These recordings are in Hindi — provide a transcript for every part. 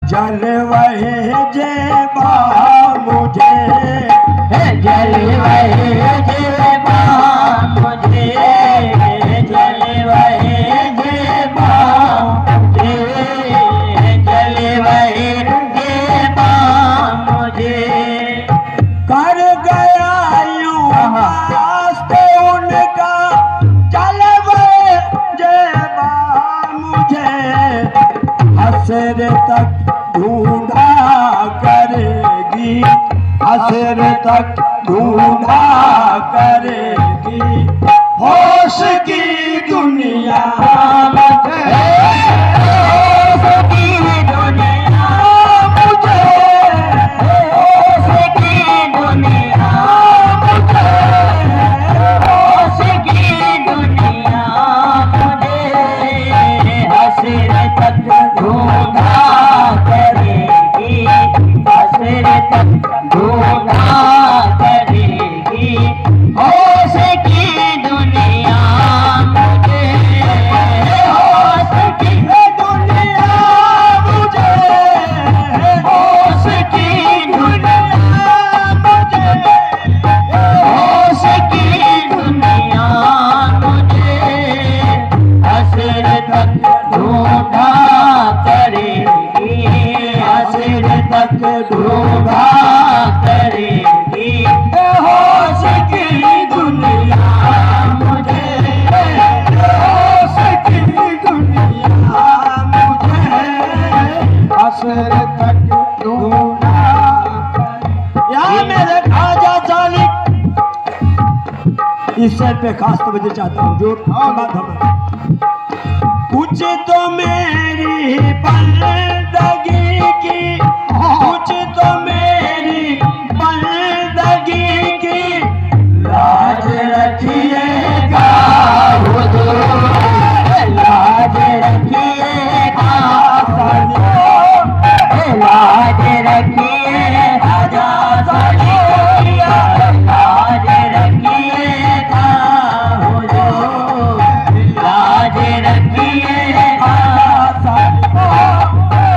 जल वहे जेबा मुझे, जल वहे जेबा मुझे, जल वहे जेबा मुझे, जल वहे जेबा मुझे। कर गया यूं वास्ते उनका जल वहे जेबा मुझे, हसर तक ढूंढा करेगी, हसर तक ढूंढा करेगी, होश की दुनिया मुझे, होश की दुनिया मुझे, होश की दुनिया मुझे, होश की दुनिया मुझे, हसर तक ढूंढा करेगी, हसर तक ढूंढा करेगी, होश की दुनिया मुझे, होश की दुनिया मुझे, होश की दुनिया मुझे, होश की दुनिया मुझे, हसर तक ढूंढा करेगी, हसर तक ढूंढा करेगी, होश की दुनिया मुझे, होश की दुनिया मुझे, हसर तक ढूंढा। यहाँ मेरे खाजा सालिक इस शेर पे खास तवज्जो चाहता हूँ जो कुछ तो मेरी बंदगी की, कुछ तो मेरी बंदगी की लाज रखिएगा हुजूर, लाज रखिएगा सालियों, लाज रखिए खाजा सालियों, लाज रखिएगा हुजूर, लाज रखिएगा सालियों,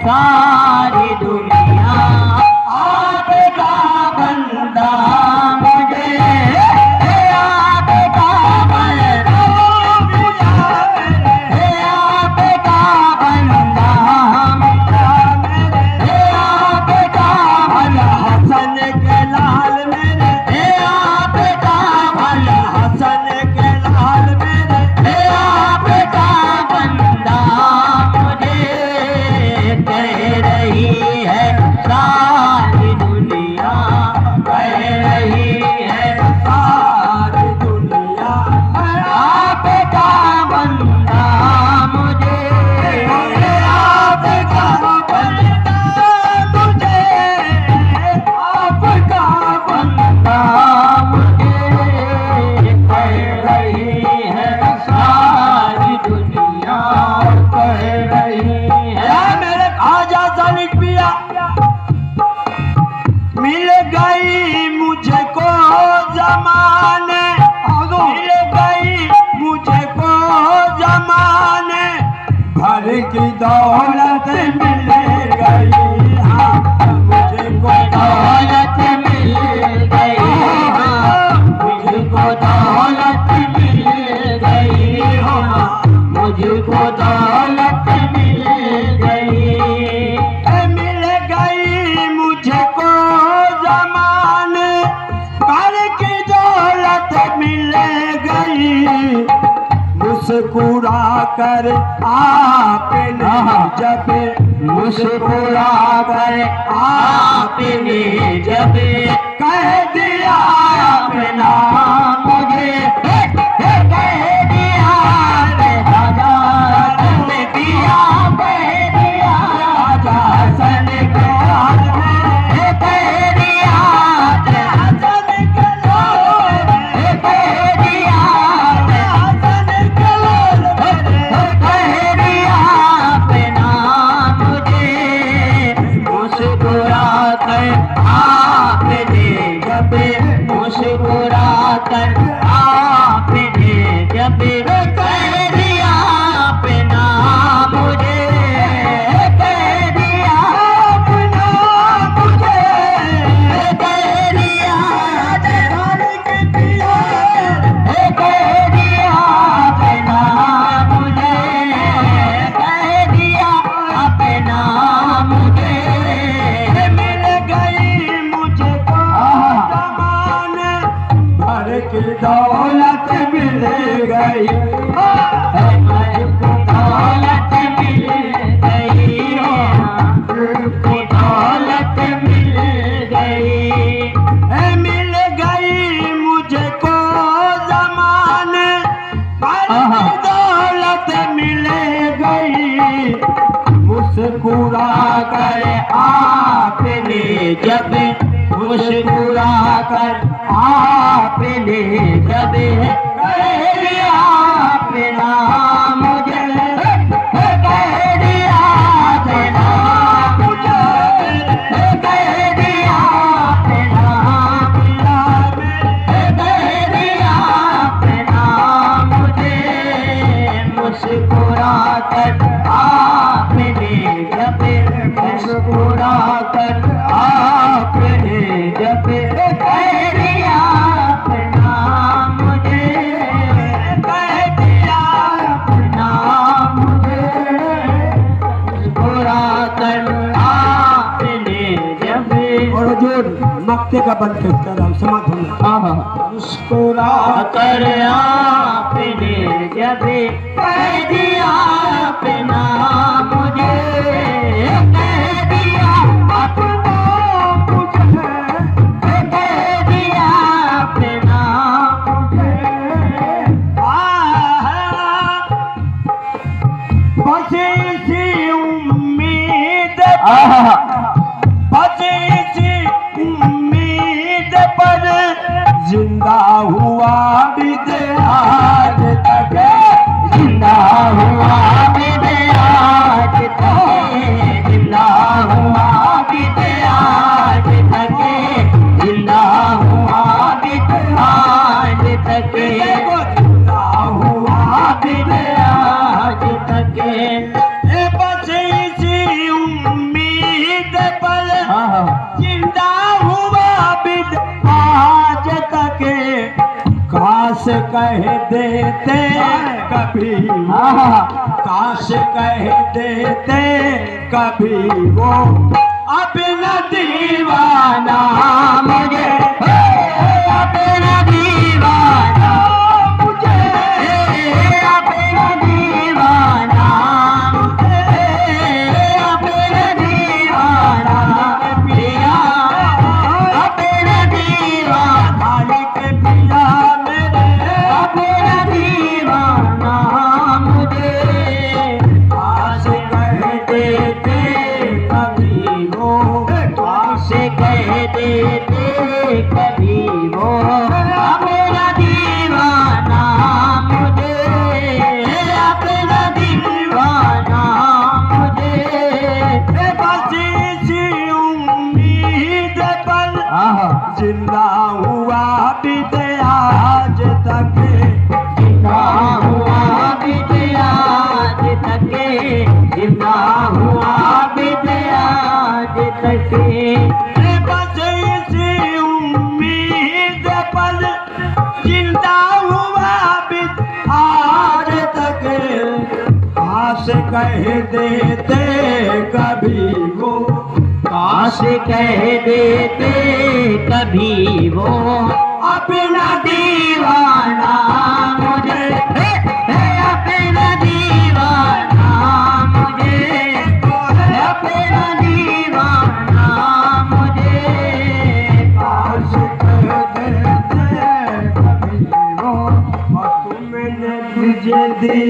सारी दुनिया आपका बंदा मुझे आपका बंदा मुझे आपका बंदा आपका भला हसन के लाल मेरे आपका भला हसन के लाल मेरे आपका बंदा मुझे कह रही है सारी दुनिया कह रही है सारी दुनिया आपका बंदा मुझे आपका बंदा मुझे आपका बंदा मुझे कह रही है सारी दुनिया कह रही है मेरे खाजा सलीक पिया मिल गई मुझको जमाने मिल गई मुझको जमाने भर की दौलत मिल गई हाँ मुझको दौलत मिल गई मुझको दौलत मिल गई मुझको दौलत मिल गई मिल गई मुझको जमाने भर की दौलत मिल गई मुस्कुरा कर आपने जब मुस्कुरा कर आपने जब कह दिया अपना मुझे कह दिया राजा सन दिया कह दिया राजा सन लाल कह दिया हसन के लाल कह दिया हसन के लाल कह दिया अपना मुझे मुस्कुरा कर आपने जब मुस्कुरा कर आपने जब कह दिया अपना मुझे कह दिया अपना मुझे कह दिया जान के पिया कह दिया अपना मुझे कह दिया अपना मुझे मिल गई मुझको जमाने भर की दौलत मिल गई मुझको दौलत मिल गई मुझको दौलत मिल गई मिल गई मुझको जमाने भर की दौलत मिल गई मुस्कुरा कर आपने जब मुस्कुरा कर आपने जब कह दिया अपना मुझे कह दिया अपना मुझे कह दिया अपना कह दिया अपना मुझे मुस्कुरा कर आपने जब मुस्कुरा कर आपने जब कह दिया अपना मुझे कह दिया अपना मुझे मुस्कुरा कर आपने जब और जो मक्ते का बंद कर रहा हूँ समाधान मुस्कुरा कर आपने जब कह दिया अपना मुझे कह दिया अपना मुझे कह दिया अपना मुझे बस इसी उम्मीद बस इसी उम्मीद पर जिंदा हुआ भी दे आज तक जिंदा हुआ भी दे आज तक जिंदा हुआ भी दे आज तक जिंदा हुआ भी दे आज तक जिंदा हुआ भी दे आज तक बस इसी उम्मीद कह देते कभी वो, काश कह देते कभी वो अपना दीवाना मुझे, अपना दीवाना मुझे, अपना दीवाना मुझे, अपना दीवाना पिया, अपना दीवाना के पिया मेरे, अपना दीवाना मुझे, काश कह देते कभी वो, काश कह देते कभी वो अपना दीवाना मुझे, अपना दीवाना मुझे, बस इसी उम्मीद पर जिंदा हुआ बीते आज तक, जिंदा हुआ बीते आज तक, जिंदा हुआ बीते आज तक, बस इसी उम्मीद पर जिंदा हुआ बीते आज तक, काश कह देते कभी वो, काश कह देते कभी वो अपना दीवाना मुझे, अपना दीवाना मुझे, अपना दीवाना मुझे, काश कह देते कभी वो, और तुमने मुझे दी